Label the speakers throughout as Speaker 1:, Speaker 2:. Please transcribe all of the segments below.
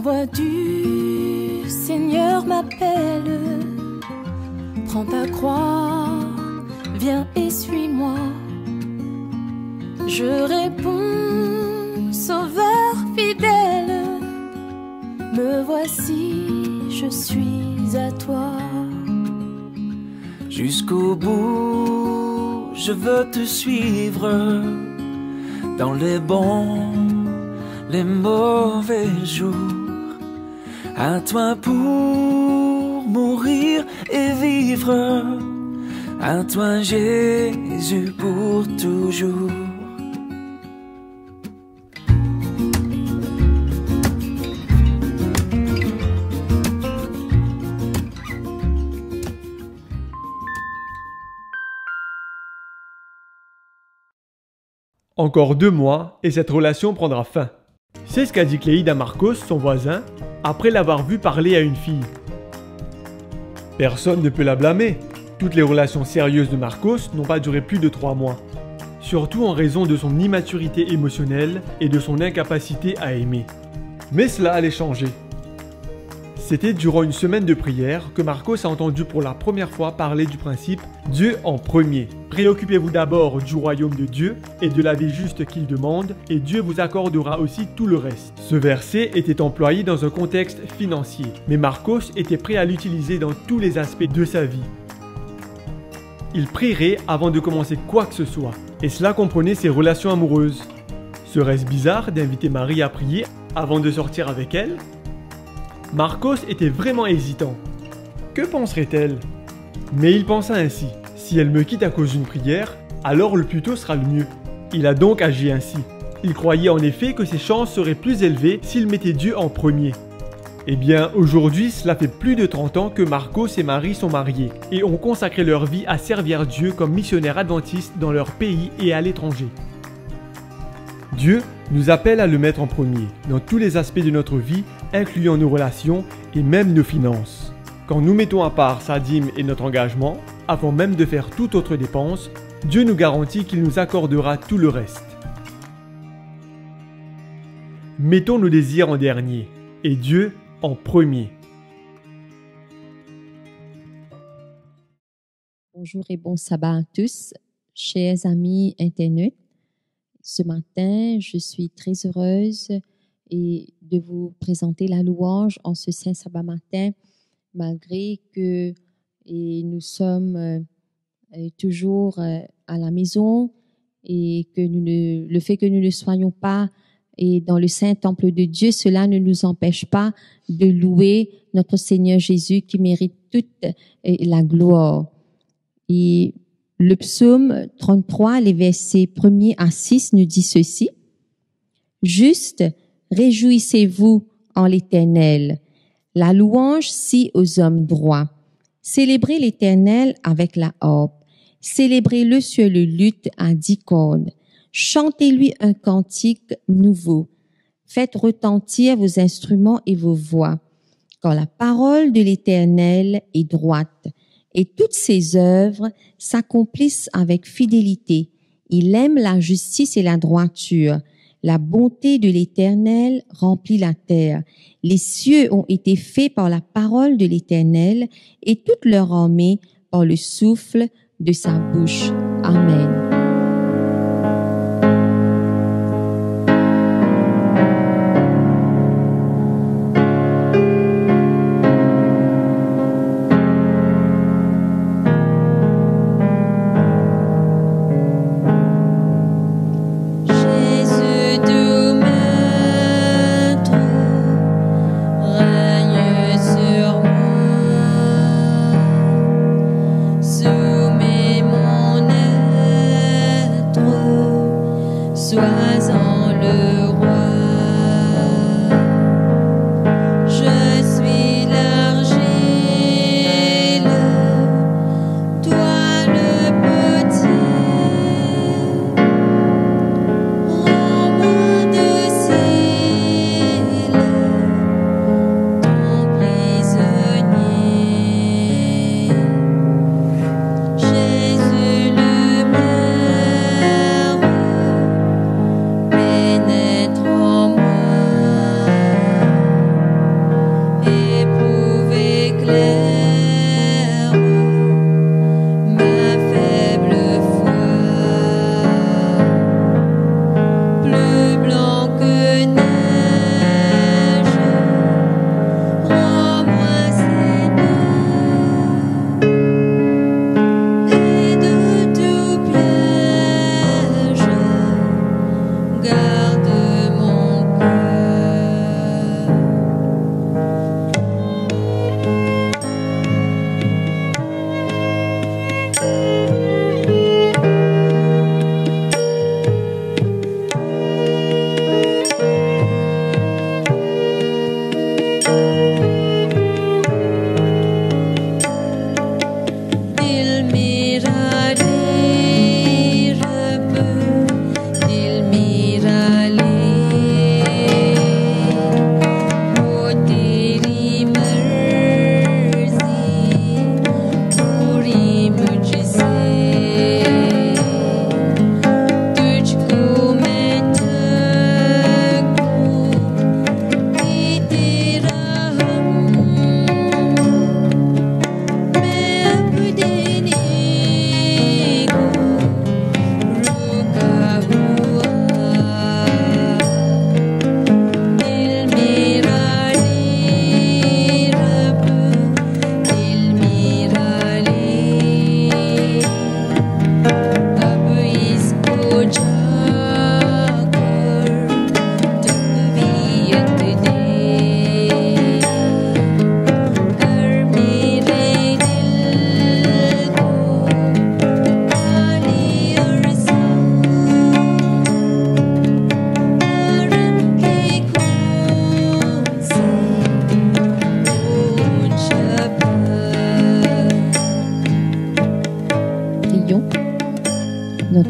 Speaker 1: voix du Seigneur m'appelle. Prends ta croix, viens et suis-moi. Je réponds, Sauveur fidèle, me voici, je suis à toi.
Speaker 2: Jusqu'au bout, je veux te suivre, dans les bons, les mauvais jours. À toi pour mourir et vivre, à toi Jésus pour toujours.
Speaker 3: Encore 2 mois et cette relation prendra fin. C'est ce qu'a dit Cléide à Marcos, son voisin, après l'avoir vu parler à une fille. Personne ne peut la blâmer. Toutes les relations sérieuses de Marcos n'ont pas duré plus de 3 mois. Surtout en raison de son immaturité émotionnelle et de son incapacité à aimer. Mais cela allait changer. C'était durant une semaine de prière que Marcos a entendu pour la première fois parler du principe « Dieu en premier ». Préoccupez-vous d'abord du royaume de Dieu et de la vie juste qu'il demande, et Dieu vous accordera aussi tout le reste. Ce verset était employé dans un contexte financier, mais Marcos était prêt à l'utiliser dans tous les aspects de sa vie. Il prierait avant de commencer quoi que ce soit, et cela comprenait ses relations amoureuses. Serait-ce bizarre d'inviter Marie à prier avant de sortir avec elle ? Marcos était vraiment hésitant. Que penserait-elle? Mais il pensa ainsi. Si elle me quitte à cause d'une prière, alors le plus tôt sera le mieux. Il a donc agi ainsi. Il croyait en effet que ses chances seraient plus élevées s'il mettait Dieu en premier. Eh bien, aujourd'hui, cela fait plus de 30 ans que Marcos et Marie sont mariés et ont consacré leur vie à servir Dieu comme missionnaires adventistes dans leur pays et à l'étranger. Dieu nous appelle à le mettre en premier dans tous les aspects de notre vie, incluant nos relations et même nos finances. Quand nous mettons à part sa dîme et notre engagement, avant même de faire toute autre dépense, Dieu nous garantit qu'il nous accordera tout le reste. Mettons nos désirs en dernier et Dieu en premier.
Speaker 4: Bonjour et bon sabbat à tous, chers amis internautes. Ce matin, je suis très heureuse de vous présenter la louange en ce saint sabbat matin, malgré que nous sommes toujours à la maison et que le fait que nous ne soyons pas dans le saint temple de Dieu, cela ne nous empêche pas de louer notre Seigneur Jésus qui mérite toute la gloire. Et le psaume 33, les versets 1er à 6 nous dit ceci. « Juste, réjouissez-vous en l'Éternel. La louange si aux hommes droits. Célébrez l'Éternel avec la harpe. Célébrez-le sur le luth à 10 cordes. Chantez-lui un cantique nouveau. Faites retentir vos instruments et vos voix. Car la parole de l'Éternel est droite. Et toutes ses œuvres s'accomplissent avec fidélité. Il aime la justice et la droiture. La bonté de l'Éternel remplit la terre. Les cieux ont été faits par la parole de l'Éternel et toute leur armée par le souffle de sa bouche. Amen.
Speaker 1: Soumets mon âme.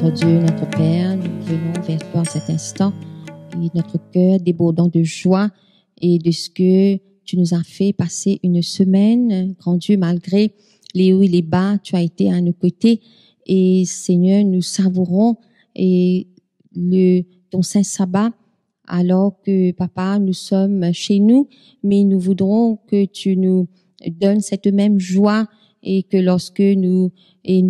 Speaker 4: Notre Dieu, notre Père, nous venons vers toi en cet instant et notre cœur débordant de joie et de ce que tu nous as fait passer une semaine. Grand Dieu, malgré les hauts et les bas, tu as été à nos côtés et Seigneur, nous savourons ton saint sabbat alors que Papa, nous sommes chez nous, mais nous voudrons que tu nous donnes cette même joie et que lorsque nous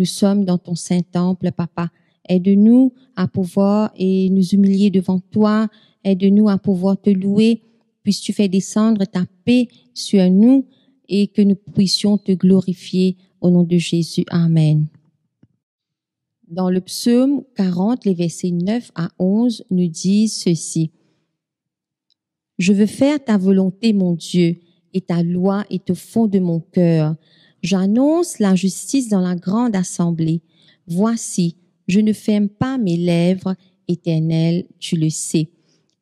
Speaker 4: sommes dans ton saint temple, Papa, aide-nous à pouvoir nous humilier devant toi, aide-nous à pouvoir te louer, puisses-tu faire descendre ta paix sur nous et que nous puissions te glorifier au nom de Jésus. Amen. Dans le psaume 40, les versets 9 à 11 nous disent ceci. « Je veux faire ta volonté, mon Dieu, et ta loi est au fond de mon cœur. J'annonce la justice dans la grande assemblée. Voici, je ne ferme pas mes lèvres, Éternel, tu le sais.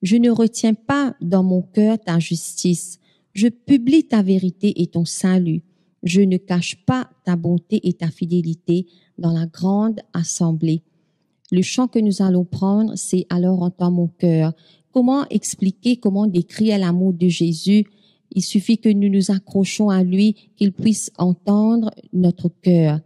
Speaker 4: Je ne retiens pas dans mon cœur ta justice. Je publie ta vérité et ton salut. Je ne cache pas ta bonté et ta fidélité dans la grande assemblée. » Le chant que nous allons prendre, c'est « Alors entends mon cœur ». Comment expliquer, comment décrire l'amour de Jésus? Il suffit que nous nous accrochons à lui, qu'il puisse entendre notre cœur.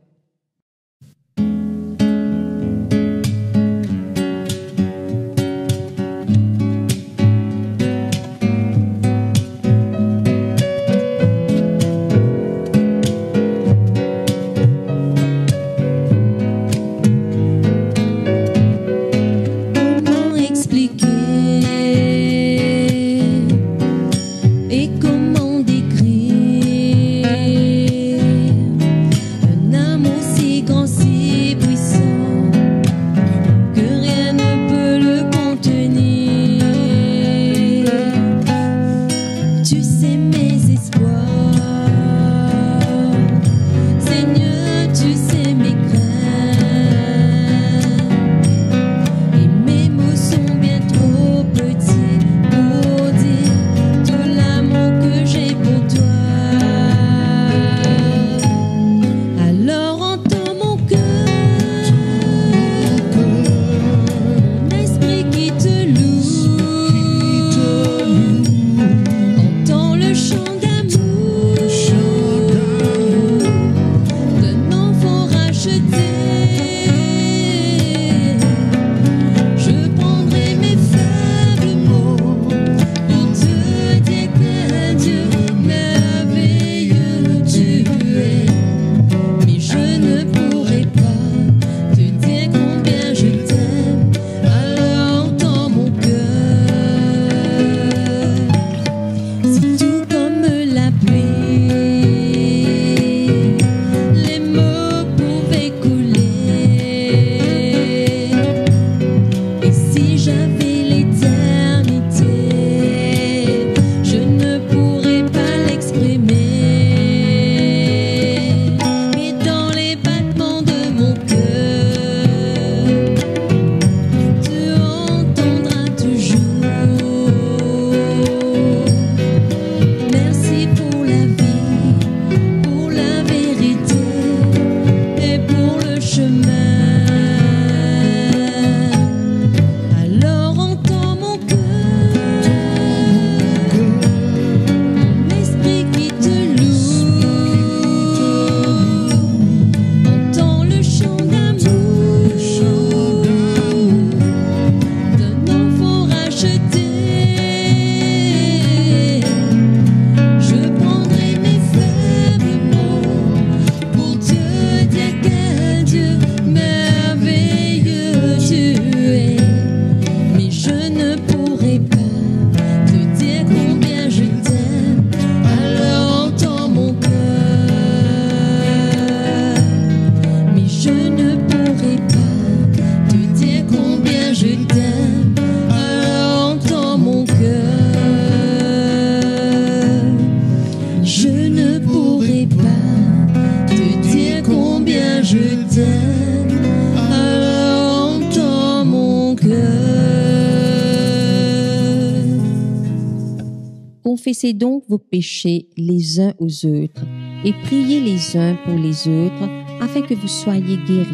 Speaker 4: Confessez donc vos péchés les uns aux autres et priez les uns pour les autres afin que vous soyez guéris.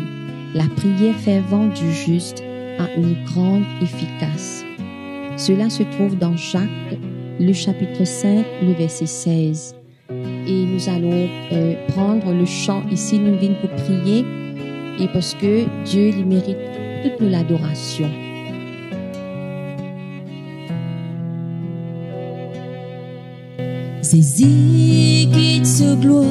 Speaker 4: La prière fervente du juste a une grande efficace. Cela se trouve dans Jacques, le chapitre 5, le verset 16. Et nous allons prendre le chant ici, nous venons pour prier, et parce que Dieu lui mérite toute l'adoration.
Speaker 5: Saisis quitte ce gloire,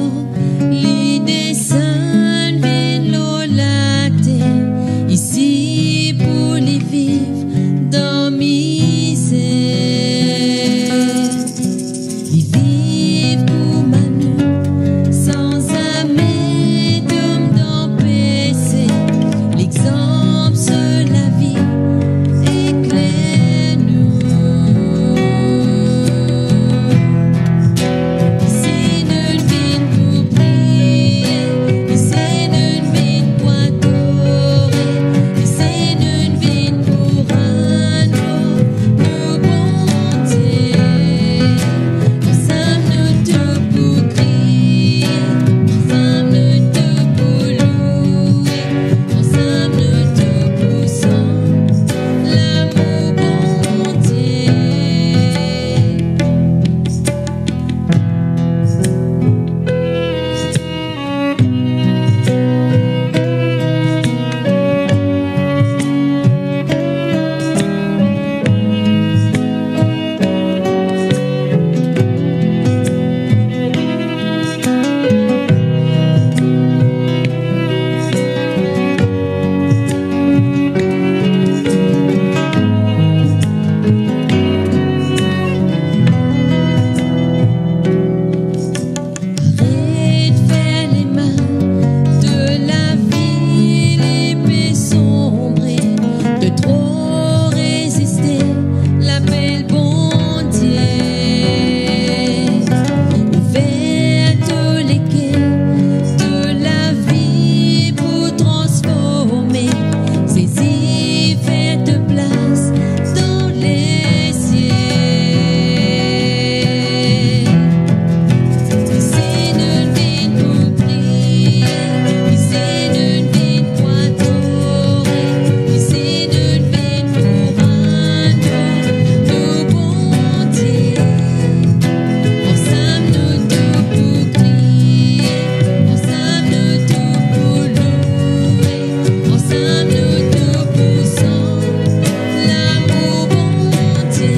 Speaker 5: l'idée sainte vienne la terre, ici pour les vivre dans misère. Les vivre pour Manu, sans amener d'homme d'empêcher, l'exemple sur la vie éclaire-nous. Ici nous venons pour prier, ici nous venons pour adorer, ici nous venons pour rendre nos bontés. Ensemble nous tous pour crier, ensemble nous tous pour louer, ensemble nous tous pour chanter l'amour bon Dieu. Arrête faire les mains de la vie, les paix sombrer, de trop résister l'appel bon Dieu. Ouvert tous les quais de la vie pour transformer, saisis, faites place dans les cieux. Ici nous venons pour prier, ici nous venons pour adorer, ici nous venons pour rendre nos bontés. Ensemble nous tous pour crier, ensemble nous tous pour louer, ensemble nous tous pour chanter l'amour bon Dieu.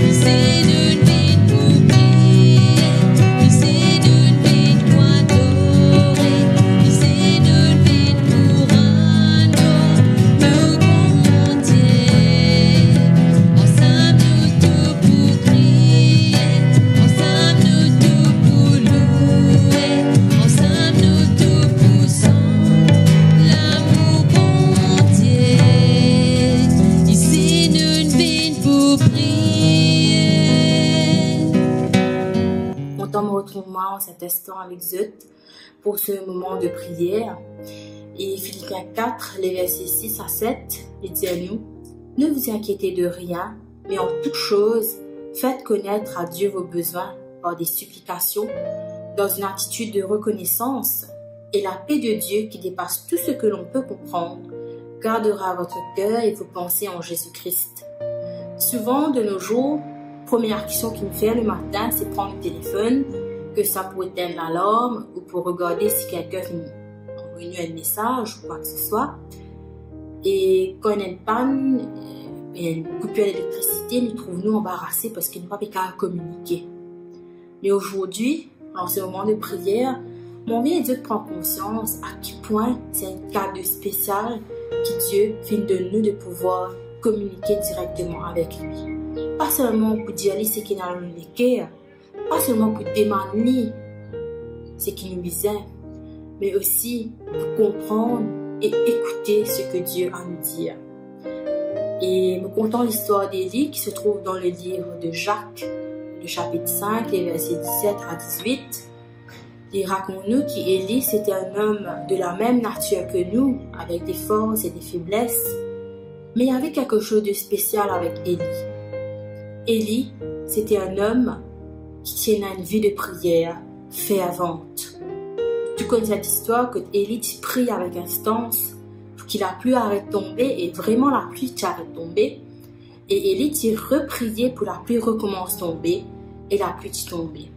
Speaker 5: Ici nous venons pour prier, ici nous venons pour adorer, ici nous venons pour rendre nos bontés. Ensemble nous tous pour crier, ensemble nous tous pour louer, ensemble nous tous pour chanter l'amour bon Dieu. Ici nous venons pour prier.
Speaker 6: Content de me retrouver moi en cet instant avec Zut pour ce moment de prière. Et Philippiens 4, les versets 6 à 7, il dit à nous: ne vous inquiétez de rien, mais en toute chose, faites connaître à Dieu vos besoins par des supplications, dans une attitude de reconnaissance, et la paix de Dieu qui dépasse tout ce que l'on peut comprendre, gardera votre cœur et vos pensées en Jésus-Christ. Souvent, de nos jours, première action qu'il me fait le matin, c'est prendre le téléphone, que ça pour éteindre l'alarme ou pour regarder si quelqu'un a envoyé un message ou quoi que ce soit. Et quand il y a une panne, une coupure d'électricité, nous trouvons embarrassés parce qu'il n'y a pas qu'à communiquer. Mais aujourd'hui, en ce moment de prière, mon bien Dieu prend conscience à quel point c'est un cadeau spécial que Dieu fait de nous de pouvoir communiquer directement avec lui. Pas seulement pour dire ce qui est dans le cœur, pas seulement pour demander ce qui nous vient, mais aussi pour comprendre et écouter ce que Dieu a à nous dire. Et me contant l'histoire d'Élie qui se trouve dans le livre de Jacques, le chapitre 5, les versets 17 à 18, il raconte-nous qu'Élie c'était un homme de la même nature que nous, avec des forces et des faiblesses, mais il y avait quelque chose de spécial avec Élie. Élie, c'était un homme qui tenait une vie de prière fervente. Tout connais cette histoire que Élie prie avec instance pour qu'il la pluie arrête de tomber et vraiment la pluie arrête de tomber. Et Élie repriait pour la pluie recommence à tomber et la pluie tomber.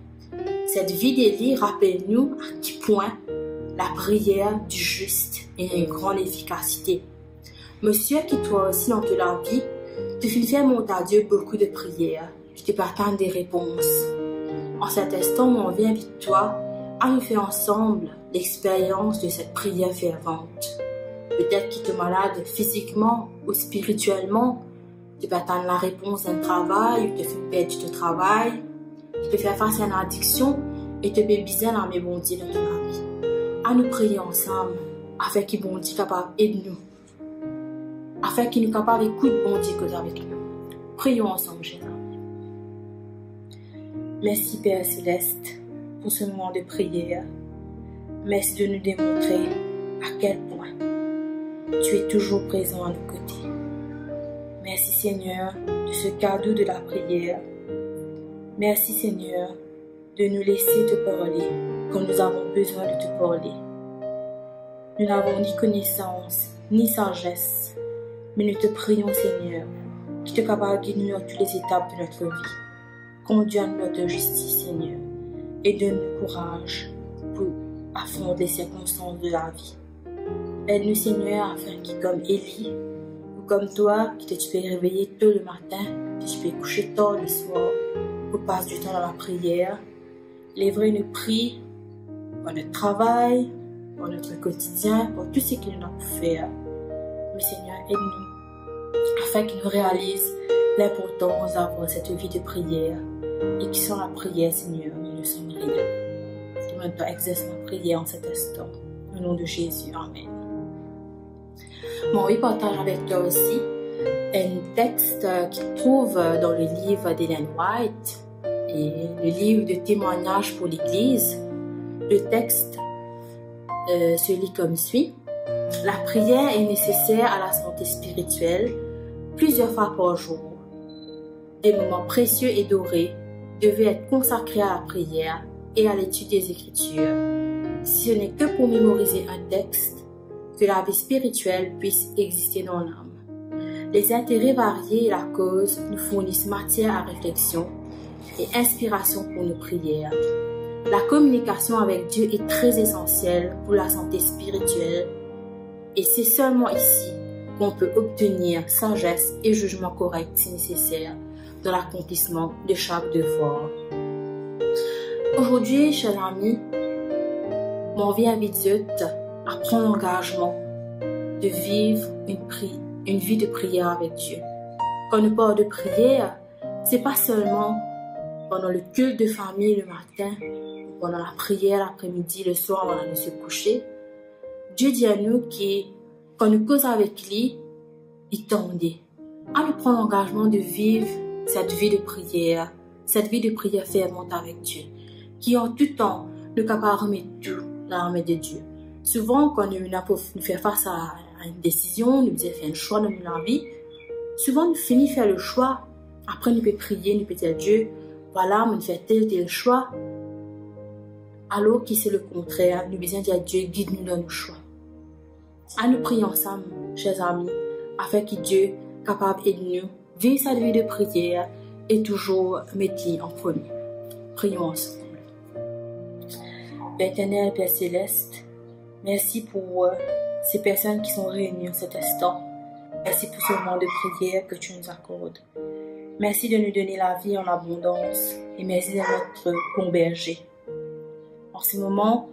Speaker 6: Cette vie d'Élie rappelle-nous à quel point la prière du juste a une grande efficacité. Monsieur, qui toi aussi dans toute la vie, tu fais faire monter à Dieu beaucoup de prières, qui te partage des réponses. En cet instant, on vient avec toi à nous faire ensemble l'expérience de cette prière fervente. Peut-être qu'il est malade physiquement ou spirituellement, tu peux attendre la réponse d'un travail, ou te faire perdre ton travail, tu peux faire face à une addiction et te bébiser dans mes bon Dieu dans ton vie. À nous prier ensemble, afin qu'il bon Dieu capable d'aider nous, afin qu'il nous capable d'écouter bon Dieu que avec nous. Prions ensemble, Jésus. Merci Père Céleste pour ce moment de prière. Merci de nous démontrer à quel point tu es toujours présent à nos côtés. Merci Seigneur de ce cadeau de la prière. Merci Seigneur de nous laisser te parler quand nous avons besoin de te parler. Nous n'avons ni connaissance, ni sagesse, mais nous te prions Seigneur, qui te capable de guider dans toutes les étapes de notre vie. Conduis-nous dans notre justice Seigneur, et donne-nous courage pour affronter les circonstances de la vie. Aide-nous Seigneur afin que comme Élie, ou comme toi, qui tu peux réveiller tôt le matin, que tu peux coucher tard le soir, pour passer du temps dans la prière, livrer nos prix pour notre travail, pour notre quotidien, pour tout ce qu'il nous a pour faire. Mais Seigneur, aide-nous afin qu'il nous réalise l'importance d'avoir cette vie de prière et qui sans la prière, Seigneur, nous ne sommes rien. Que maintenant exerce ma prière en cet instant. Au nom de Jésus, Amen. Mon oui, partage avec toi aussi un texte qui se trouve dans le livre d'Ellen White et le livre de témoignages pour l'Église. Le texte se lit comme suit. La prière est nécessaire à la santé spirituelle plusieurs fois par jour. Des moments précieux et dorés devaient être consacrés à la prière et à l'étude des Écritures. Si ce n'est que pour mémoriser un texte, que la vie spirituelle puisse exister dans l'âme. Les intérêts variés et la cause nous fournissent matière à réflexion et inspiration pour nos prières. La communication avec Dieu est très essentielle pour la santé spirituelle et c'est seulement ici qu'on peut obtenir sagesse et jugement correct si nécessaire dans l'accomplissement de chaque devoir. Aujourd'hui, chers amis, mon vie invite à prendre l'engagement de vivre une vie de prière avec Dieu. Quand nous parlons de prière, c'est pas seulement pendant le culte de famille le matin, ou pendant la prière l'après-midi, le soir avant de se coucher. Dieu dit à nous que quand nous causons avec lui, il tendait à nous prendre l'engagement de vivre cette vie de prière fervente avec Dieu, qui en tout temps nous capable de remettre tout dans la main de Dieu. Souvent, quand nous faisons face à une décision, nous devons faire un choix dans notre vie, souvent nous finissons faire le choix, après nous pouvons prier, nous pouvons dire Dieu, voilà, nous faisons tel choix, alors que c'est le contraire, nous devons dire Dieu, guide-nous dans nos choix. À nous prier ensemble, chers amis, afin que Dieu capable d'aider nous, vivre cette vie de prière et toujours mettre en premier. Prions ensemble. Père éternel, Père céleste, merci pour ces personnes qui sont réunies en cet instant. Merci pour ce moment de prière que tu nous accordes. Merci de nous donner la vie en abondance et merci de notre bon berger. En ce moment,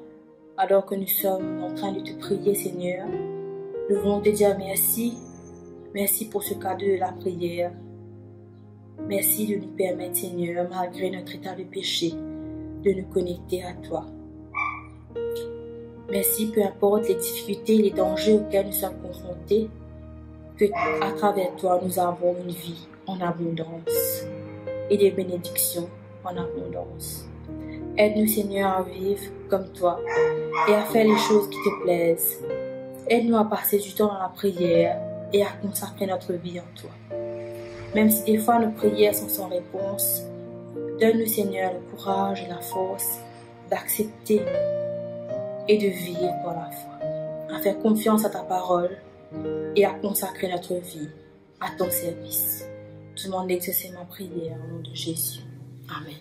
Speaker 6: alors que nous sommes en train de te prier, Seigneur, nous voulons te dire merci. Merci pour ce cadeau de la prière. Merci de nous permettre, Seigneur, malgré notre état de péché, de nous connecter à toi. Merci, peu importe les difficultés et les dangers auxquels nous sommes confrontés, que à travers toi, nous avons une vie en abondance et des bénédictions en abondance. Aide-nous, Seigneur, à vivre comme toi et à faire les choses qui te plaisent. Aide-nous à passer du temps dans la prière et à consacrer notre vie en toi. Même si des fois nos prières sont sans réponse, donne-nous, Seigneur, le courage et la force d'accepter et de vivre par la foi, à faire confiance à ta parole et à consacrer notre vie à ton service. Je demande d'exaucer ma prière au nom de Jésus. Amen.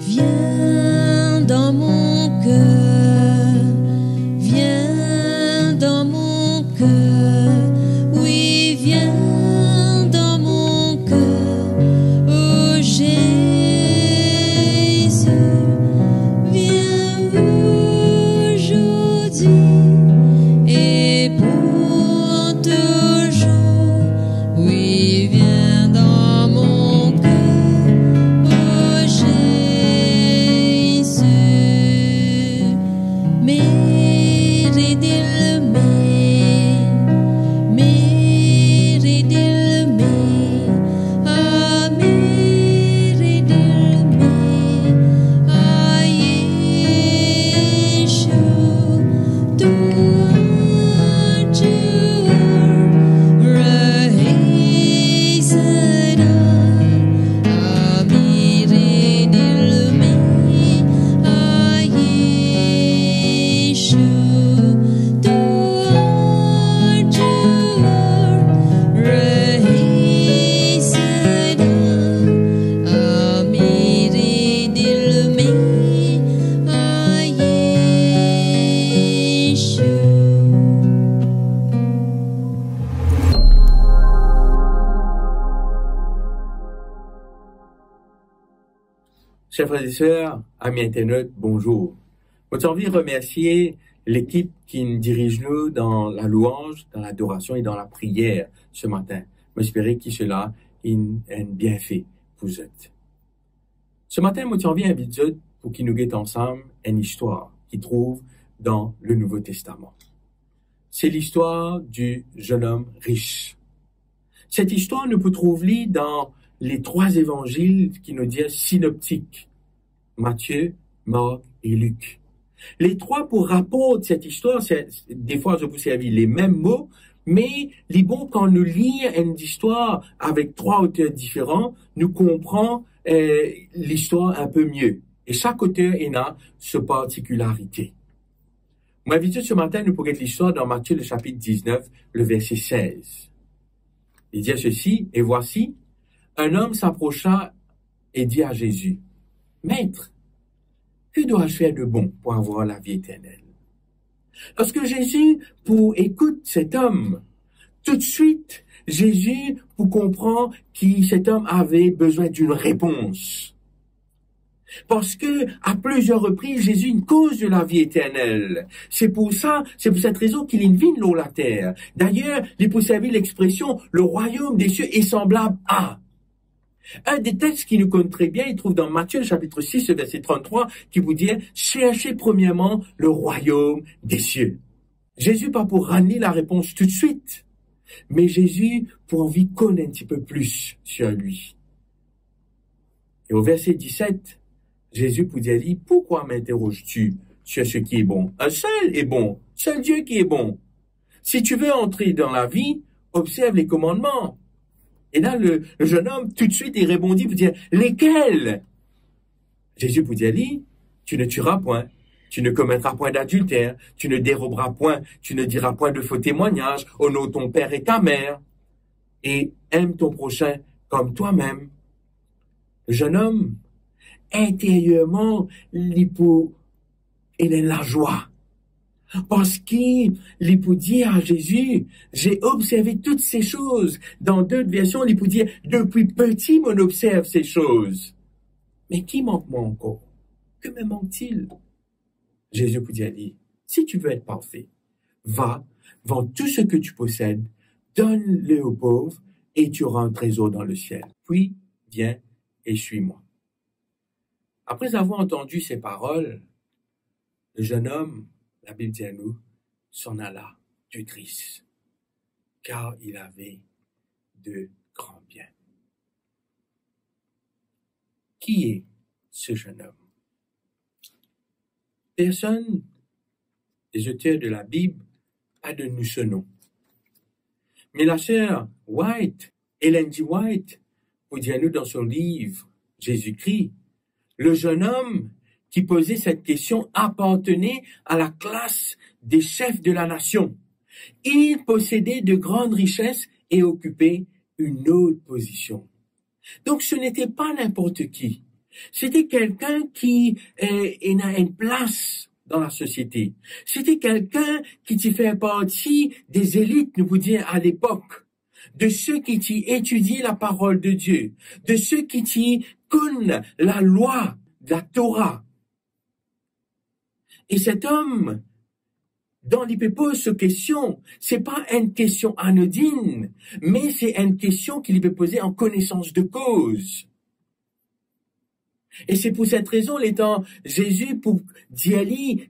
Speaker 5: Viens dans mon cœur, viens dans mon cœur, oui, viens dans mon cœur, oh Jésus, viens aujourd'hui et pour toujours, oui, viens dans mon cœur, oh Jésus.
Speaker 7: Chers frères et sœurs, amis internautes, bonjour. J'ai envie de remercier l'équipe qui nous dirige nous dans la louange, dans l'adoration et dans la prière ce matin. J'espère que cela est un bienfait pour vous. Ce matin, j'ai envie d'inviter vous pour qu'ils nous guettent ensemble une histoire qui trouve dans le Nouveau Testament. C'est l'histoire du jeune homme riche. Cette histoire nous peut trouver dans les trois évangiles qui nous disent synoptiques, Matthieu, Marc et Luc. Les trois pour rapport de cette histoire, des fois je vous servis les mêmes mots, mais les bons quand nous lisons une histoire avec trois auteurs différents, nous comprenons l'histoire un peu mieux. Et chaque auteur a sa particularité. Moi, invité ce matin, nous pourrons l'histoire dans Matthieu, le chapitre 19, le verset 16. Il dit ceci, et voici, un homme s'approcha et dit à Jésus, « Maître, que dois-je faire de bon pour avoir la vie éternelle? » Lorsque Jésus, pour écouter cet homme, tout de suite, Jésus, pour comprendre que cet homme avait besoin d'une réponse. Parce que, à plusieurs reprises, Jésus une cause de la vie éternelle. C'est pour cette raison qu'il invite l'eau la terre. D'ailleurs, il peut servir l'expression, le royaume des cieux est semblable à. Un des textes qui nous connaît très bien, il trouve dans Matthieu, chapitre 6, verset 33, qui vous dit, cherchez premièrement le royaume des cieux. Jésus pas pour ramener la réponse tout de suite, mais Jésus pour envie connaître un petit peu plus sur lui. Et au verset 17, Jésus pour dire, pourquoi m'interroges-tu sur ce qui est bon? Un seul est bon, seul Dieu qui est bon. Si tu veux entrer dans la vie, observe les commandements. Et là, le jeune homme, tout de suite, il répondit pour dire, lesquels? Jésus pour dire, tu ne tueras point, tu ne commettras point d'adultère, tu ne déroberas point, tu ne diras point de faux témoignages, honore ton père et ta mère, et aime ton prochain comme toi-même. Le jeune homme, intérieurement, il est la joie. Parce qu'il peut dire à Jésus, j'ai observé toutes ces choses. Dans d'autres versions, il peut dire, depuis petit, on observe ces choses. Mais qui manque-moi encore? Que me manque-t-il? Jésus peut dire, si tu veux être parfait, va, vends tout ce que tu possèdes, donne-le aux pauvres, et tu auras un trésor dans le ciel. Puis, viens et suis-moi. Après avoir entendu ces paroles, le jeune homme, la Bible dit à nous, s'en alla du triste, car il avait de grands biens. Qui est ce jeune homme? Personne des auteurs de la Bible a donné ce nom. Mais la sœur White, Ellen G. White, vous dit à nous dans son livre Jésus-Christ, le jeune homme qui posait cette question appartenait à la classe des chefs de la nation. Il possédait de grandes richesses et occupait une haute position. Donc ce n'était pas n'importe qui. C'était quelqu'un qui a une place dans la société. C'était quelqu'un qui fait partie des élites, nous vous dire, à l'époque, de ceux qui étudient la parole de Dieu, de ceux qui connaissent la loi, la Torah. Et cet homme, dans l'IP pose cette question, c'est pas une question anodine, mais c'est une question qu'il peut poser en connaissance de cause. Et c'est pour cette raison, l'étant Jésus, pour dire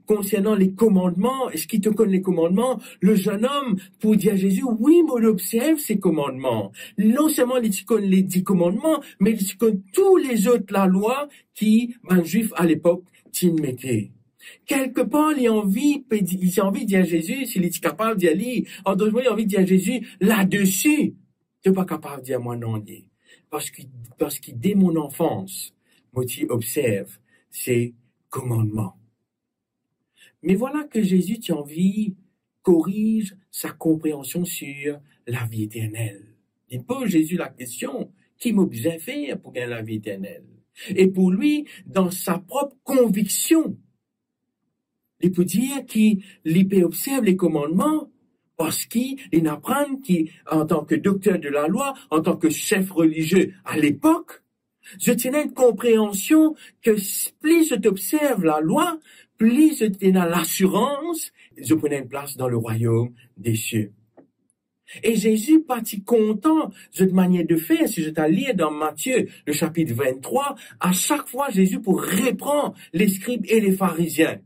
Speaker 7: concernant les commandements, est-ce qu'il te connaît les commandements? Le jeune homme, pour dire à Jésus, oui, mais on observe ces commandements. Non seulement il connaît les 10 commandements, mais il connaît tous les autres, la loi, qui, juif à l'époque, t'y mettait. Quelque part, il a envie de dire à Jésus, s'il est capable d'y aller, en d'autres mots, il a envie de dire à Jésus, là-dessus, tu n'es pas capable de dire moi non, parce que dès mon enfance, moi, tu observes ces commandements. Mais voilà que Jésus, tu as envie, corrige sa compréhension sur la vie éternelle. Il pose Jésus la question, qui m'a besoin de faire pour gagner la vie éternelle? Et pour lui, dans sa propre conviction, il peut dire qu'il observe les commandements parce qu'il apprend en tant que docteur de la loi, en tant que chef religieux à l'époque, je tiens une compréhension que plus je t'observe la loi, plus je tiens l'assurance, je prenais une place dans le royaume des cieux. Et Jésus partit content de cette manière de faire. Si je t'ai lire dans Matthieu, le chapitre 23, à chaque fois Jésus pour reprendre les scribes et les pharisiens.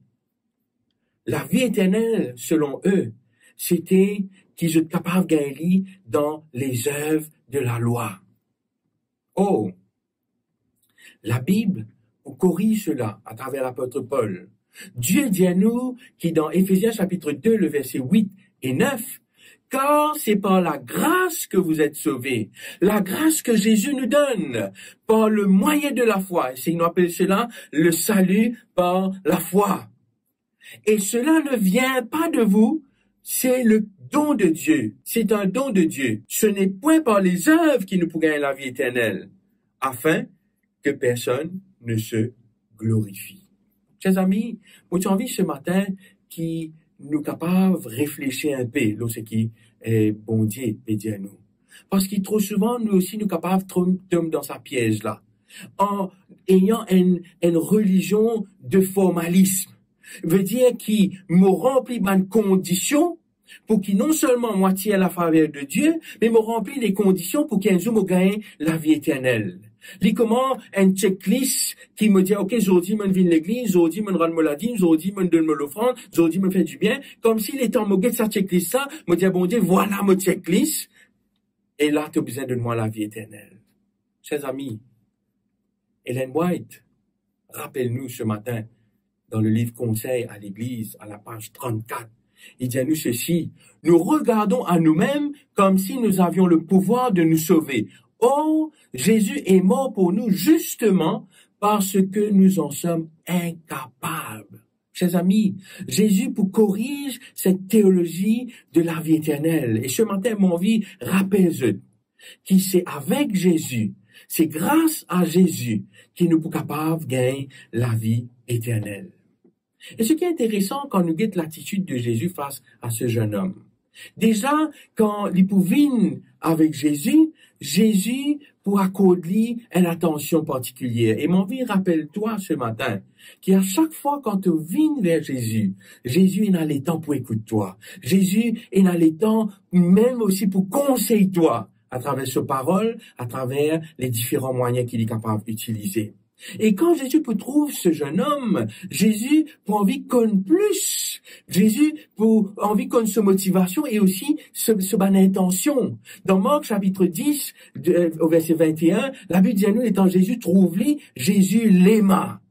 Speaker 7: La vie éternelle, selon eux, c'était qu'ils étaient capables de gagner dans les œuvres de la loi. Oh! La Bible corrige cela à travers l'apôtre Paul. Dieu dit à nous, qui dans Éphésiens chapitre 2, le verset 8 et 9, car c'est par la grâce que vous êtes sauvés, la grâce que Jésus nous donne, par le moyen de la foi. C'est nous appelle cela le salut par la foi. Et cela ne vient pas de vous, c'est le don de Dieu. C'est un don de Dieu. Ce n'est point par les œuvres qui nous pourront gagner la vie éternelle, afin que personne ne se glorifie. Chers amis, moi j'ai envie ce matin qui nous capable de réfléchir un peu lorsqu'il est bon Dieu peut dire nous. Parce que trop souvent, nous aussi, nous capables de tomber dans sa piège là. En ayant une religion de formalisme. Veut dire qu'il me remplit de conditions pour qu'il non seulement moitié à la faveur de Dieu, mais me remplit les conditions pour qu'un jour me gagne la vie éternelle. Li comment un checklist qui me dit, ok, aujourd'hui, je viens de l'église, aujourd'hui, je rends maladie, aujourd'hui, je donne l'offrande, aujourd'hui, je fais du bien, comme s'il était en moqué de sa checklist ça, me dit, bon Dieu, voilà mon checklist, et là, tu as besoin de moi la vie éternelle. Chers amis, Ellen White, rappelle-nous ce matin, dans le livre Conseil à l'église, à la page 34, il dit à nous ceci, nous regardons à nous-mêmes comme si nous avions le pouvoir de nous sauver. Or, Jésus est mort pour nous justement parce que nous en sommes incapables. Chers amis, Jésus pour corrige cette théologie de la vie éternelle. Et ce matin, mon vie, rappelle-le, qui c'est avec Jésus, c'est grâce à Jésus qui nous sommes capables de gagner la vie éternelle. Et ce qui est intéressant quand nous guettons l'attitude de Jésus face à ce jeune homme. Déjà, quand il pouvait avec Jésus, Jésus pour accorder une attention particulière. Et mon vie, rappelle-toi ce matin, qu'à chaque fois quand tu viens vers Jésus, Jésus est dans les temps pour écouter toi. Jésus est dans les temps même aussi pour conseiller toi à travers ses paroles, à travers les différents moyens qu'il est capable d'utiliser. Et quand Jésus peut trouver ce jeune homme, Jésus pour envie qu'on plus. Jésus pour envie qu'on se motivation et aussi ce bonne intention. Dans Marc chapitre 10, au verset 21, la Bible dit à nous, étant Jésus trouve-lui, Jésus l'aima.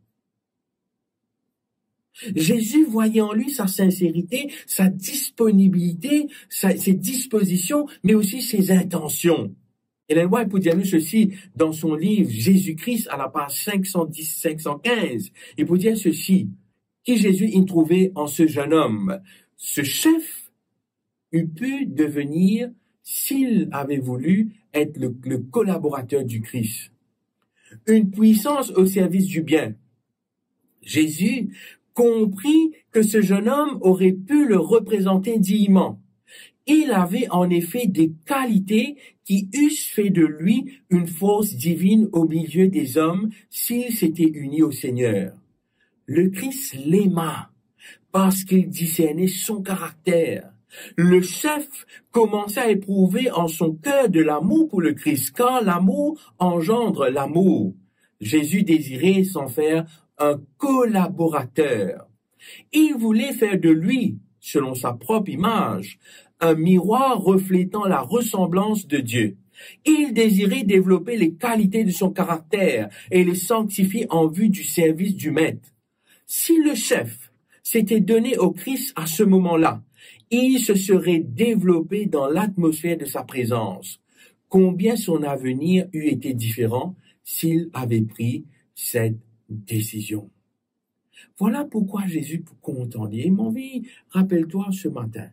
Speaker 7: Jésus voyait en lui sa sincérité, sa disponibilité, ses dispositions, mais aussi ses intentions. Ellen White peut dire nous ceci dans son livre Jésus-Christ à la page 510-515. Il peut dire ceci, qui Jésus y trouvait en ce jeune homme. Ce chef eût pu devenir, s'il avait voulu, être le collaborateur du Christ. Une puissance au service du bien. Jésus comprit que ce jeune homme aurait pu le représenter dignement. Il avait en effet des qualités qui eussent fait de lui une force divine au milieu des hommes s'il s'était uni au Seigneur. Le Christ l'aima parce qu'il discernait son caractère. Le chef commençait à éprouver en son cœur de l'amour pour le Christ, car l'amour engendre l'amour. Jésus désirait s'en faire un collaborateur. Il voulait faire de lui, selon sa propre image, un miroir reflétant la ressemblance de Dieu. Il désirait développer les qualités de son caractère et les sanctifier en vue du service du Maître. Si le chef s'était donné au Christ à ce moment-là, il se serait développé dans l'atmosphère de sa présence. Combien son avenir eût été différent s'il avait pris cette décision. Voilà pourquoi Jésus peut contenter. Et mon vie, rappelle-toi ce matin.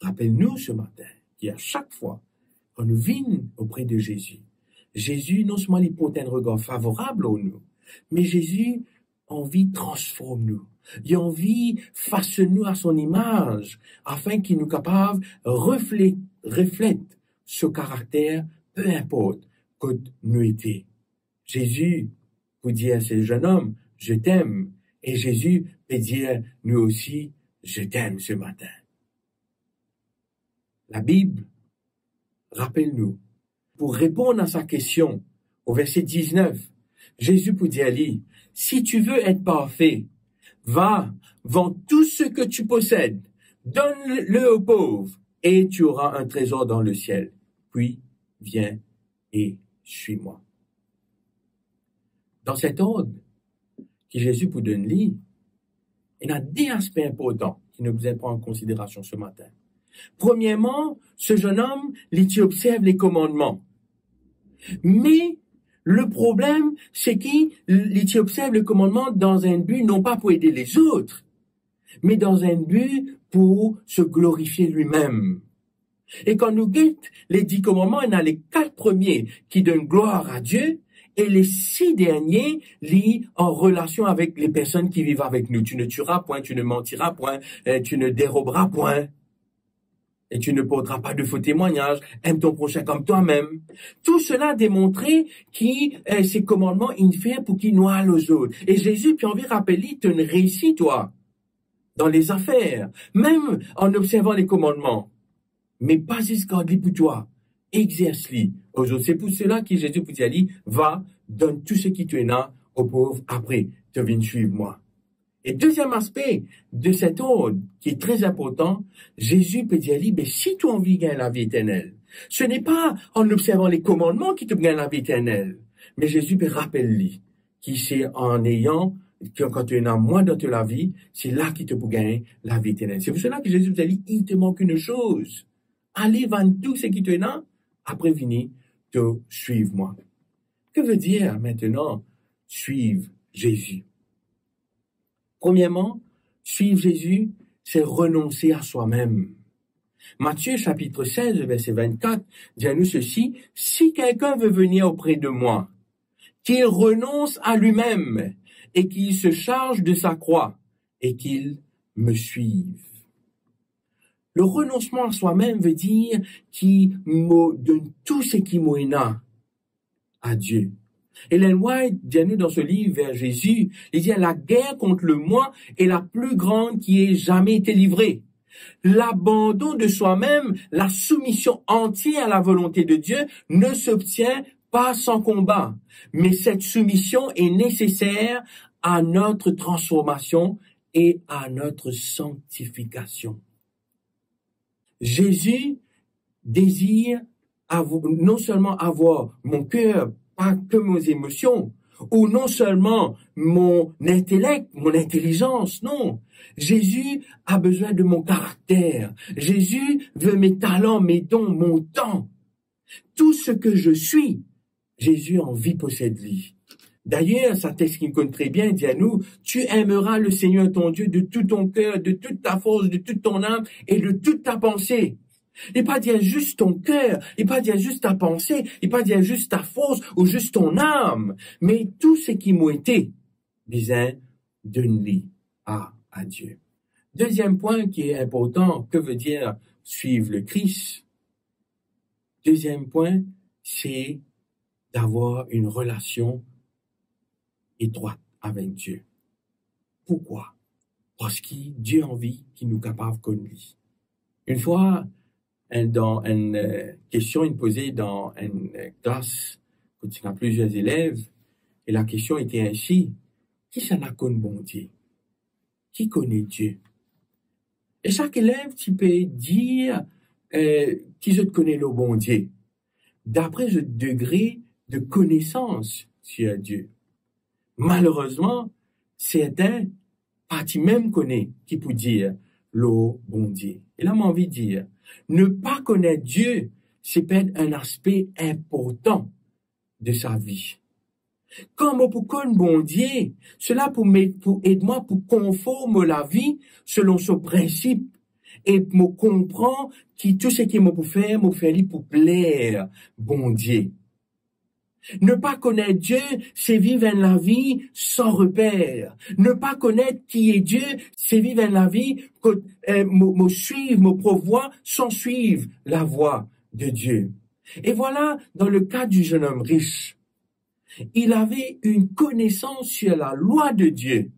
Speaker 7: Rappelle-nous ce matin qu'à chaque fois qu'on nous vient auprès de Jésus, Jésus non seulement il porte un regard favorable en nous, mais Jésus envie transforme nous. Il a envie façonne nous à son image afin qu'il nous capable reflète ce caractère, peu importe que nous étions. Jésus peut dire à ce jeune homme, je t'aime. Et Jésus peut dire, nous aussi, je t'aime ce matin. La Bible, rappelle-nous, pour répondre à sa question, au verset 19, Jésus peut dire, si tu veux être parfait, va, vends tout ce que tu possèdes, donne-le aux pauvres, et tu auras un trésor dans le ciel. Puis, viens et suis-moi. Dans cet ordre que Jésus vous donne, il y a deux aspects importants qui nous devons prendre en considération ce matin. Premièrement, ce jeune homme, il observe les commandements. Mais le problème, c'est qu'il observe les commandements dans un but non pas pour aider les autres, mais dans un but pour se glorifier lui-même. Et quand nous guettons les 10 commandements, il y a les 4 premiers qui donnent gloire à Dieu, et les 6 derniers lient en relation avec les personnes qui vivent avec nous. Tu ne tueras point, tu ne mentiras point, tu ne déroberas point, et tu ne porteras pas de faux témoignages, aime ton prochain comme toi-même. Tout cela a démontré que ces commandements, ils font pour qu'ils noient aux autres. Et Jésus, puis envie de rappeler, tu ne réussis, toi, dans les affaires, même en observant les commandements. Mais pas escardé pour toi. Exerce-les aux autres. C'est pour cela que Jésus peut dire, va, donne tout ce qui te là aux pauvres, après, tu viens suivre moi. Et deuxième aspect de cet ordre, qui est très important, Jésus peut dire, mais si tu as envie de gagner la vie éternelle, ce n'est pas en observant les commandements qui te gagne la vie éternelle, mais Jésus peut rappeler qui c'est en ayant, quand tu as moins dans ta vie, c'est là qui te peut gagner la vie éternelle. C'est pour cela que Jésus peut dire, il te manque une chose. Allez vendre tout ce qui te là, après venir te suivre moi. Que veut dire maintenant suivre Jésus? Premièrement, suivre Jésus, c'est renoncer à soi-même. Matthieu chapitre 16, verset 24, dit à nous ceci, « Si quelqu'un veut venir auprès de moi, qu'il renonce à lui-même et qu'il se charge de sa croix et qu'il me suive. » Le renoncement à soi-même veut dire qu'il me donne tout ce qui m'est à Dieu. Ellen White dit à nous dans ce livre vers Jésus, il dit la guerre contre le moi est la plus grande qui ait jamais été livrée. L'abandon de soi-même, la soumission entière à la volonté de Dieu ne s'obtient pas sans combat. Mais cette soumission est nécessaire à notre transformation et à notre sanctification. Jésus désire non seulement avoir mon cœur, pas que mes émotions, ou non seulement mon intellect, mon intelligence, non. Jésus a besoin de mon caractère. Jésus veut mes talents, mes dons, mon temps. Tout ce que je suis, Jésus a envie posséder. D'ailleurs, sa texte qui me connaît très bien dit à nous, tu aimeras le Seigneur ton Dieu de tout ton cœur, de toute ta force, de toute ton âme et de toute ta pensée. Et pas dire juste ton cœur, et pas dire juste ta pensée, et pas dire juste ta force ou juste ton âme, mais tout ce qui m'a été, disait, donne-lui à Dieu. Deuxième point qui est important, que veut dire suivre le Christ? Deuxième point, c'est d'avoir une relation étroite avec Dieu. Pourquoi? Parce que Dieu a envie qu'il nous capable comme lui. Une fois, dans une question posée dans une classe, quand il y a plusieurs élèves, et la question était ainsi, qui s'en a connu bon Dieu? Qui connaît Dieu? Et chaque élève, tu peux dire qui je connais le bon Dieu, d'après le degré de connaissance sur Dieu. Malheureusement, certains, pas tu même connais, qui peut dire le bon Dieu. Et là, j'ai envie de dire, ne pas connaître Dieu, c'est peut-être un aspect important de sa vie. Comme pour connaître bon Dieu, cela pour aider moi pour conformer la vie selon ce principe et me comprendre que tout ce qui me faire pour plaire bon Dieu. Ne pas connaître Dieu, c'est vivre la vie sans repère. Ne pas connaître qui est Dieu, c'est vivre la vie que me suivre, me prévoir sans suivre la voie de Dieu. Et voilà, dans le cas du jeune homme riche, il avait une connaissance sur la loi de Dieu,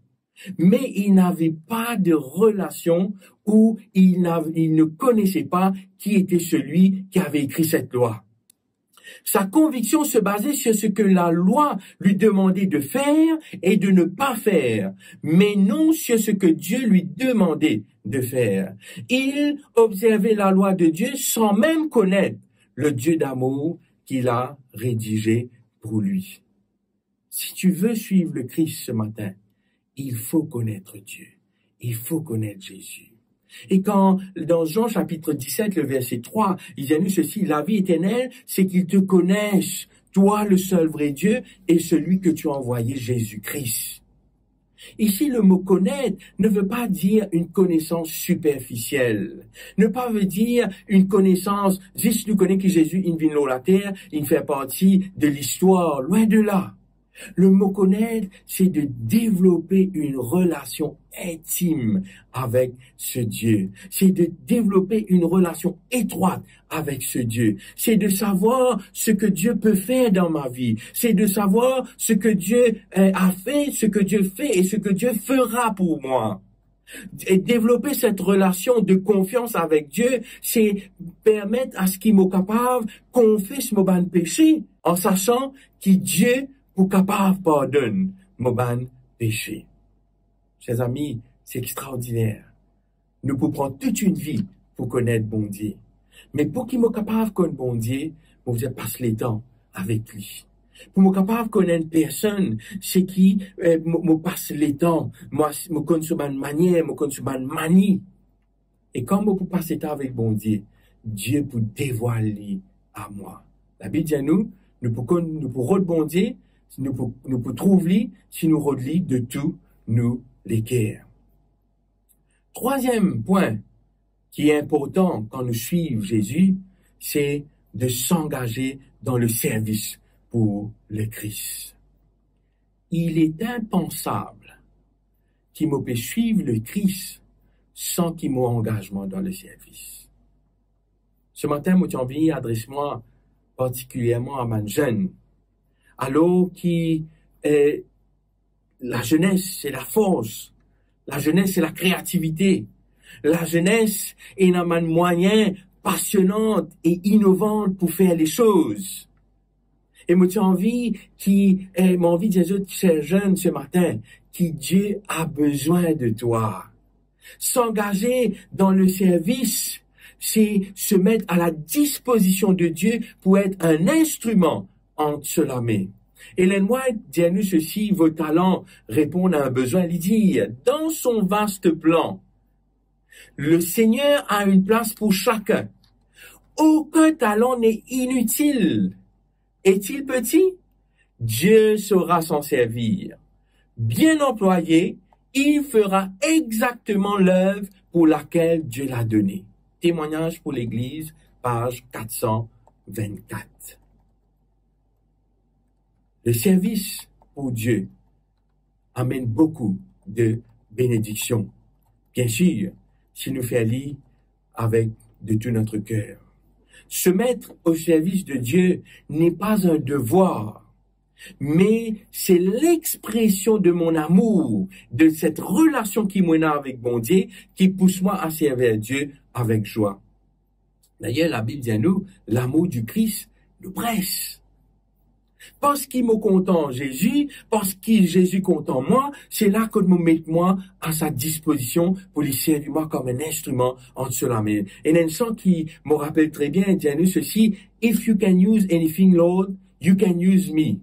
Speaker 7: mais il n'avait pas de relation où il ne connaissait pas qui était celui qui avait écrit cette loi. Sa conviction se basait sur ce que la loi lui demandait de faire et de ne pas faire, mais non sur ce que Dieu lui demandait de faire. Il observait la loi de Dieu sans même connaître le Dieu d'amour qu'il a rédigé pour lui. Si tu veux suivre le Christ ce matin, il faut connaître Dieu. Il faut connaître Jésus. Et quand, dans Jean chapitre 17, le verset 3, il y a eu ceci, la vie éternelle, c'est qu'ils te connaissent, toi le seul vrai Dieu, et celui que tu as envoyé, Jésus-Christ. Ici, le mot connaître ne veut pas dire une connaissance superficielle. Ne pas veut dire une connaissance, juste nous connaissons que Jésus, il vient sur la terre, il fait partie de l'histoire, loin de là. Le mot connaître, c'est de développer une relation intime avec ce Dieu. C'est de développer une relation étroite avec ce Dieu. C'est de savoir ce que Dieu peut faire dans ma vie. C'est de savoir ce que Dieu a fait, ce que Dieu fait et ce que Dieu fera pour moi. Et développer cette relation de confiance avec Dieu, c'est permettre à ce qu'il m'est capable de confesser mon péché en sachant que Dieu pour capable pardonner mon péché. Chers amis, c'est extraordinaire. Nous pouvons prendre toute une vie pour connaître bon Dieu. Mais pour qu'il me capable de connaître bon Dieu, vous passe le temps avec lui. Pour me capable de connaître personne, c'est qui me passe le temps, moi me connaît sur ma manière, me connaît sur ma manie. Et quand je peux passer le temps avec bon Dieu, Dieu peut dévoiler à moi. La Bible dit à nous pouvons bon Dieu, nous pouvons trouver si nous relis de tout nous les cœurs. Troisième point qui est important quand nous suivons Jésus, c'est de s'engager dans le service pour le Christ. Il est impensable qu'il me puisse suivre le Christ sans qu'il m'ait engagement dans le service. Ce matin, j'ai envie d'adresser-moi particulièrement à ma jeune, alors la jeunesse, c'est la force. La jeunesse, c'est la créativité. La jeunesse est un moyen passionnant et innovant pour faire les choses. Et j'ai envie de dire aux chers jeunes ce matin, que Dieu a besoin de toi. S'engager dans le service, c'est se mettre à la disposition de Dieu pour être un instrument entre la main. Ellen White dit à nous ceci, vos talents répondent à un besoin. Il dit, dans son vaste plan, le Seigneur a une place pour chacun. Aucun talent n'est inutile. Est-il petit? Dieu saura s'en servir. Bien employé, il fera exactement l'œuvre pour laquelle Dieu l'a donné. Témoignage pour l'Église, page 424. Le service pour Dieu amène beaucoup de bénédictions. Bien sûr, s'il nous fait aller avec de tout notre cœur. Se mettre au service de Dieu n'est pas un devoir, mais c'est l'expression de mon amour, de cette relation qui m'en a avec mon Dieu, qui pousse moi à servir Dieu avec joie. D'ailleurs, la Bible dit à nous, l'amour du Christ nous presse. Parce qu'il me compte en Jésus, parce que Jésus compte en moi, c'est là que je me mets moi à sa disposition pour lui servir moi comme un instrument entre la main. Et un chant qui me rappelle très bien, dit à nous ceci, if you can use anything, Lord, you can use me.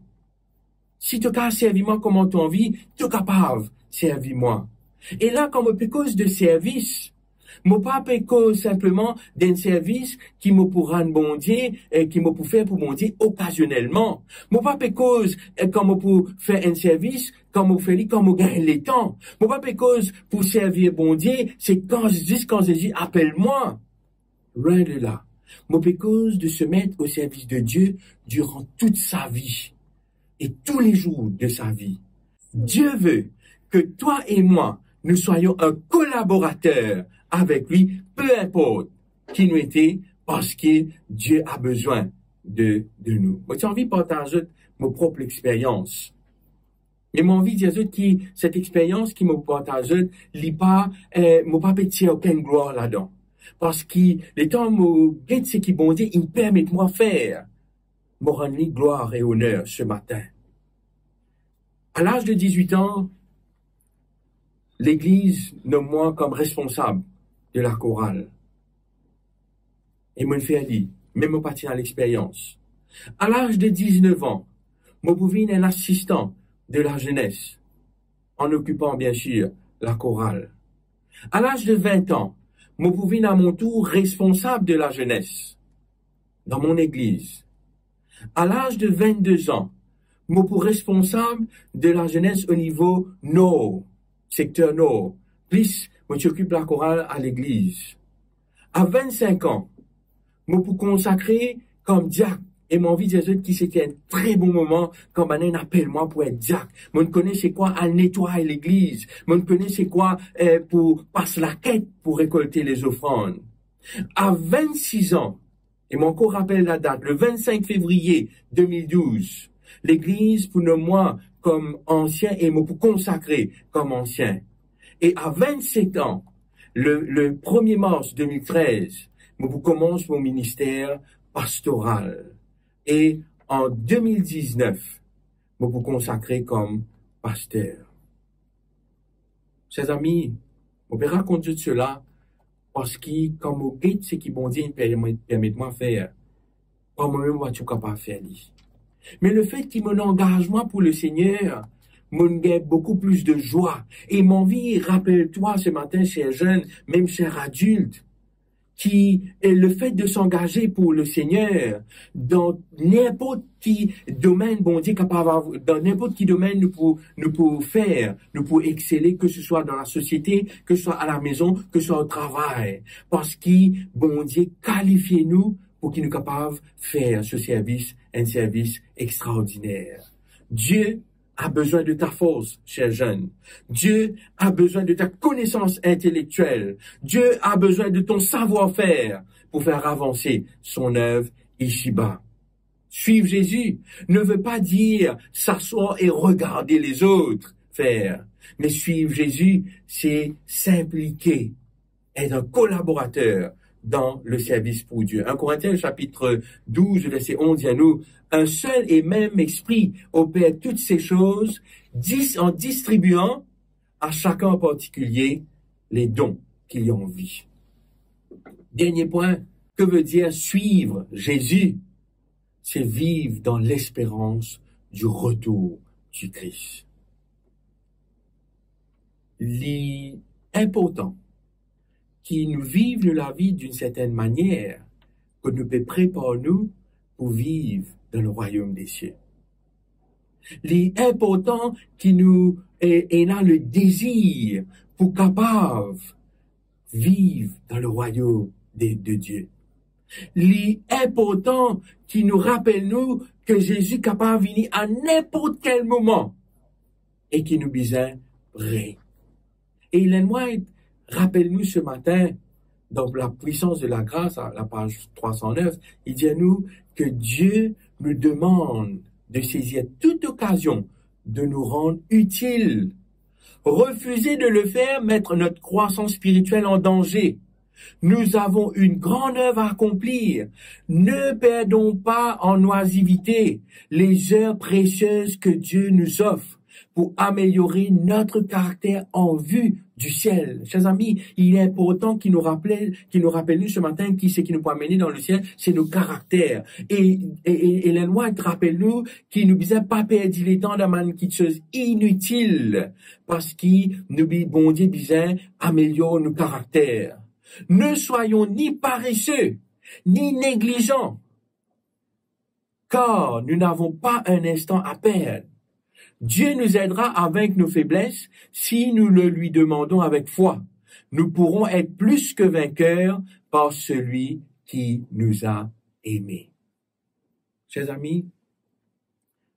Speaker 7: Si tu as servi moi comme tu as envie, tu es capable de servir moi. Et là, comme cause de service, moi pas cause simplement d'un service qui me pour rendre bon Dieu et qui me pour faire pour mon Dieu occasionnellement. Moi pas cause comme pour faire un service comme fait comme on gagne les temps. Moi pas cause pour servir bon Dieu, c'est quand Jésus appelle-moi. Rien de là. Moi cause de se mettre au service de Dieu durant toute sa vie et tous les jours de sa vie. Dieu veut que toi et moi nous soyons un collaborateur avec lui, peu importe qui nous était, parce que Dieu a besoin de nous. Moi, j'ai envie de partager ma propre expérience. Mais j'ai envie de dire que cette expérience qui m'a partagée, m'a pas pété aucune gloire là-dedans. Parce que les temps où ce qui bon Dieu, il permet de moi faire, me rendre gloire et honneur ce matin. À l'âge de 18 ans, l'Église nomme moi comme responsable de la chorale. Et me fait aller, même pas à l'expérience. À l'âge de 19 ans, je pouvais être un assistant de la jeunesse, en occupant bien sûr la chorale. À l'âge de 20 ans, je pouvais être à mon tour responsable de la jeunesse dans mon église. À l'âge de 22 ans, je suis responsable de la jeunesse au niveau nord, secteur nord. Plus, je m'occupe de la chorale à l'église. À 25 ans, je suis consacré comme diacre. Et mon vie de qui c'était un très bon moment quand on appelle moi pour être diacre. Je ne connais c'est quoi à nettoyer l'église. Je ne connais c'est quoi pour passer la quête pour récolter les offrandes. À 26 ans, et mon encore rappelle la date, le 25 février 2012, l'église pour moi comme ancien et me pour consacrer comme ancien. Et à 27 ans, le 1er mars 2013, je commence mon ministère pastoral. Et en 2019, je me consacrer comme pasteur. Chers amis, on peut raconter cela parce que, comme au guide, ce qui bon Dieu permet de moi faire, pas moi-même, je suis capable de faire. Mais le fait qu'il m'engage moi pour le Seigneur, me donne beaucoup plus de joie. Et mon vie, rappelle-toi ce matin, chers jeunes, même chers adultes, qui est le fait de s'engager pour le Seigneur dans n'importe qui domaine, bon Dieu, capable, dans n'importe qui domaine nous pouvons faire, nous pouvons exceller, que ce soit dans la société, que ce soit à la maison, que ce soit au travail. Parce que, bon Dieu, qualifiez-nous pour qu'il nous capable de faire ce service, un service extraordinaire. Dieu a besoin de ta force, cher jeune. Dieu a besoin de ta connaissance intellectuelle. Dieu a besoin de ton savoir-faire pour faire avancer son œuvre ici-bas. Suivre Jésus ne veut pas dire s'asseoir et regarder les autres faire. Mais suivre Jésus, c'est s'impliquer, être un collaborateur dans le service pour Dieu. 1 Corinthiens chapitre 12, verset 11 dit à nous, un seul et même esprit opère toutes ces choses, en distribuant à chacun en particulier les dons qu'il y a en vie. Dernier point, que veut dire suivre Jésus? C'est vivre dans l'espérance du retour du Christ. L'important qui nous vivent la vie d'une certaine manière, que nous peut préparer nous pour vivre dans le royaume des cieux. L'important qui nous est là le désir pour capable vivre dans le royaume de Dieu. L'important qui nous rappelle nous que Jésus est capable de venir à n'importe quel moment et qui nous besoin prêt. Et Ellen White rappelle-nous ce matin, dans la puissance de la grâce, à la page 309, il dit à nous que Dieu nous demande de saisir toute occasion de nous rendre utiles. Refuser de le faire, mettre notre croissance spirituelle en danger. Nous avons une grande œuvre à accomplir. Ne perdons pas en oisiveté les heures précieuses que Dieu nous offre pour améliorer notre caractère en vue du ciel. Chers amis, il est important qu'il nous rappelle nous ce matin qui c'est qui nous peut amener dans le ciel, c'est nos caractères. Et Ellen White rappelle-nous qu'il nous disait pas perdre les temps dans une petite chose inutile parce qu'il nous bon Dieu disait améliore nos caractères. Ne soyons ni paresseux, ni négligents, car nous n'avons pas un instant à perdre. Dieu nous aidera à vaincre nos faiblesses si nous le lui demandons avec foi. Nous pourrons être plus que vainqueurs par celui qui nous a aimés. Chers amis,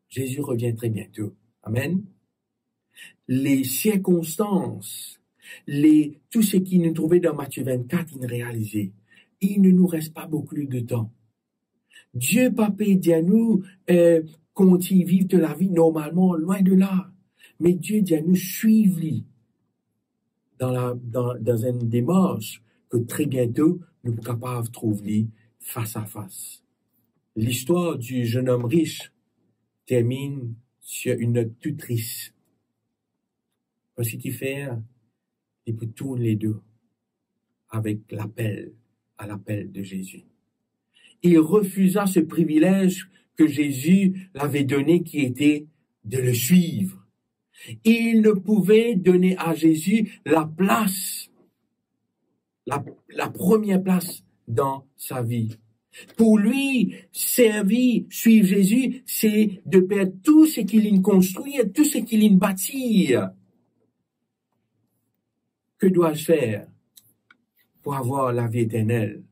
Speaker 7: Jésus revient très bientôt. Amen. Les circonstances, tout ce qui nous trouvait dans Matthieu 24 irréalisé, il ne nous reste pas beaucoup de temps. Dieu, Papa, dit à nous, continue à vivre de la vie normalement, loin de là. Mais Dieu dit à nous, suivez-lui dans une démarche que très bientôt, nous sommes capables de trouver face à face. L'histoire du jeune homme riche termine sur une note toute triste. Voici qu'il fait, il peut tourner les deux avec à l'appel de Jésus. Il refusa ce privilège que Jésus l'avait donné, qui était de le suivre. Il ne pouvait donner à Jésus la place, la première place dans sa vie. Pour lui, servir, suivre Jésus, c'est de perdre tout ce qu'il a construit, tout ce qu'il a bâti. Que dois-je faire pour avoir la vie éternelle?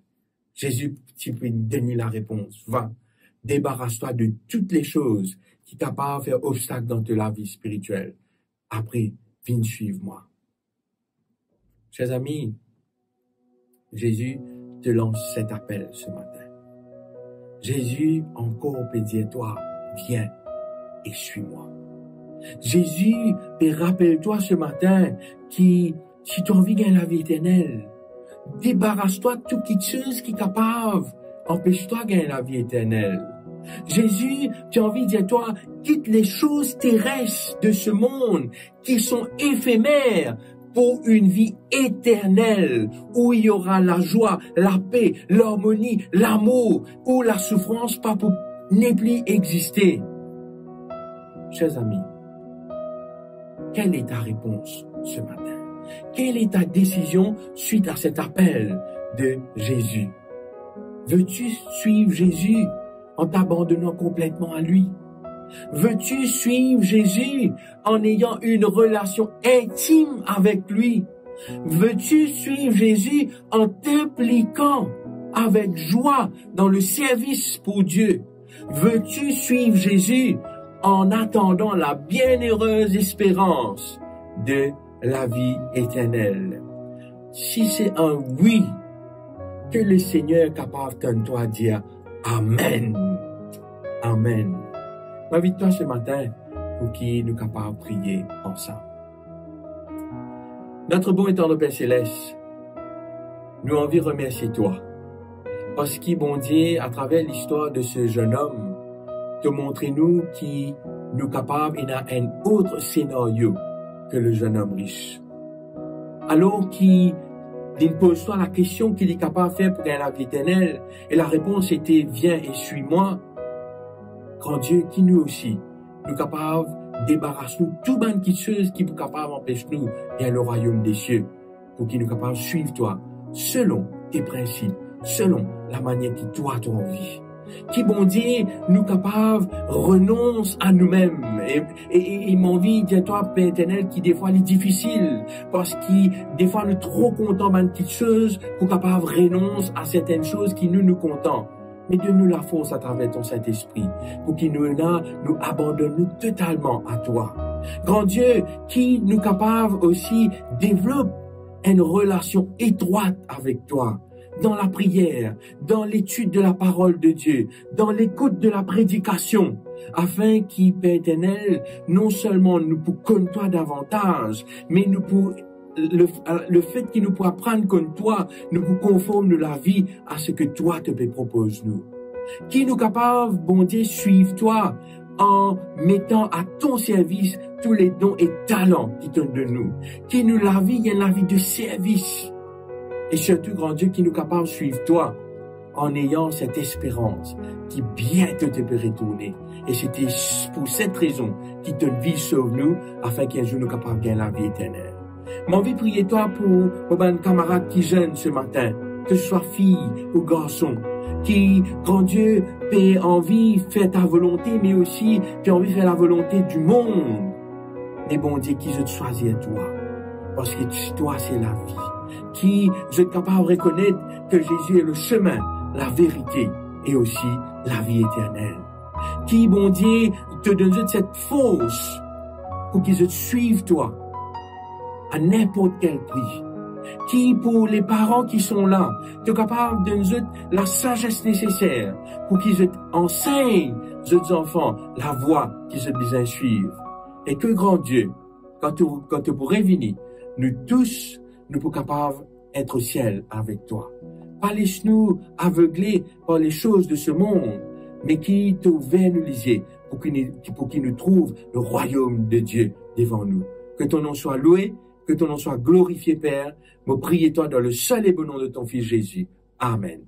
Speaker 7: Jésus, tu peux donner la réponse. Va, débarrasse-toi de toutes les choses qui t'ont pas fait obstacle dans ta vie spirituelle. Après, viens suivre moi. Chers amis, Jésus te lance cet appel ce matin. Jésus encore peut dire toi, viens et suis-moi. Jésus peut rappelle-toi ce matin qui, si tu as envie de gagner la vie éternelle, débarrasse-toi de toutes les choses qui sont capables, empêche-toi de gagner la vie éternelle. Jésus, tu as envie de dire toi, quitte les choses terrestres de ce monde qui sont éphémères pour une vie éternelle où il y aura la joie, la paix, l'harmonie, l'amour, où la souffrance pas pour n'est plus exister. Chers amis, quelle est ta réponse ce matin? Quelle est ta décision suite à cet appel de Jésus? Veux-tu suivre Jésus en t'abandonnant complètement à lui? Veux-tu suivre Jésus en ayant une relation intime avec lui? Veux-tu suivre Jésus en t'impliquant avec joie dans le service pour Dieu? Veux-tu suivre Jésus en attendant la bienheureuse espérance de la vie éternelle? Si c'est un oui, que le Seigneur est capable de toi dire Amen. Amen. M'invite-toi ce matin pour qu'il nous capable de prier ensemble. Notre bon et tendre Père Céleste, nous envie de remercier toi. Parce qu'il, bon Dieu, à travers l'histoire de ce jeune homme, te montrer nous qui nous capables et dans un autre scénario que le jeune homme riche. Alors qu'il pose-toi la question qu'il est capable de faire pour gagner la vie éternelle, et la réponse était, viens et suis-moi. Grand Dieu, qui nous aussi nous capables débarrasser nous tout ban qui chose qui nous capable empêcher nous et le royaume des cieux pour qu'il nous capable suivre toi selon tes principes, selon la manière qui toi tu as envie. Qui bon Dieu nous capables renonce à nous-mêmes et m'envie de toi Père éternel qui des fois est difficile parce que des fois nous trop contents d'une petite chose pour capable renonce à certaines choses qui nous contents. Mais donne-nous la force à travers ton Saint-Esprit pour qu'il nous abandonne totalement à toi. Grand Dieu, qui nous capable aussi développe une relation étroite avec toi, dans la prière, dans l'étude de la parole de Dieu, dans l'écoute de la prédication, afin qu'il, Père éternel, non seulement nous pour connaître toi davantage, mais nous pour le fait qu'il nous pourra prendre comme toi, nous pour conformer la vie à ce que toi te proposes nous. Qui nous capable, bon Dieu, suivre toi en mettant à ton service tous les dons et talents qui donnent de nous. Qui nous la vie, il y a la vie de service. Et surtout, grand Dieu, qui nous capable de suivre toi en ayant cette espérance qui bientôt te peut retourner. Et c'était pour cette raison qui te vie sauve nous afin qu'un jour nous capables de gagner la vie éternelle. J'ai envie de prier toi pour mes camarades qui jeûnent ce matin, que ce soit fille ou garçon, qui, grand Dieu, paie envie de faire ta volonté, mais aussi qui a envie de faire la volonté du monde. Mais bon Dieu, qui je te choisis à toi, parce que toi c'est la vie. Qui je suis capable de reconnaître que Jésus est le chemin, la vérité et aussi la vie éternelle. Qui, bon Dieu, te donne cette force pour qu'ils te suivent toi à n'importe quel prix. Qui, pour les parents qui sont là, te capable de nous la sagesse nécessaire pour qu'ils enseignent aux enfants la voie qu'ils ont besoin de suivre. Et que grand Dieu, quand tu pourrais venir, nous tous, nous sommes capables d'être au ciel avec toi. Pas laisse-nous aveuglés par les choses de ce monde, mais qui te ouvert nous les yeux pour qu'il nous trouve le royaume de Dieu devant nous. Que ton nom soit loué, que ton nom soit glorifié, Père. Me priez toi dans le seul et bon nom de ton Fils Jésus. Amen.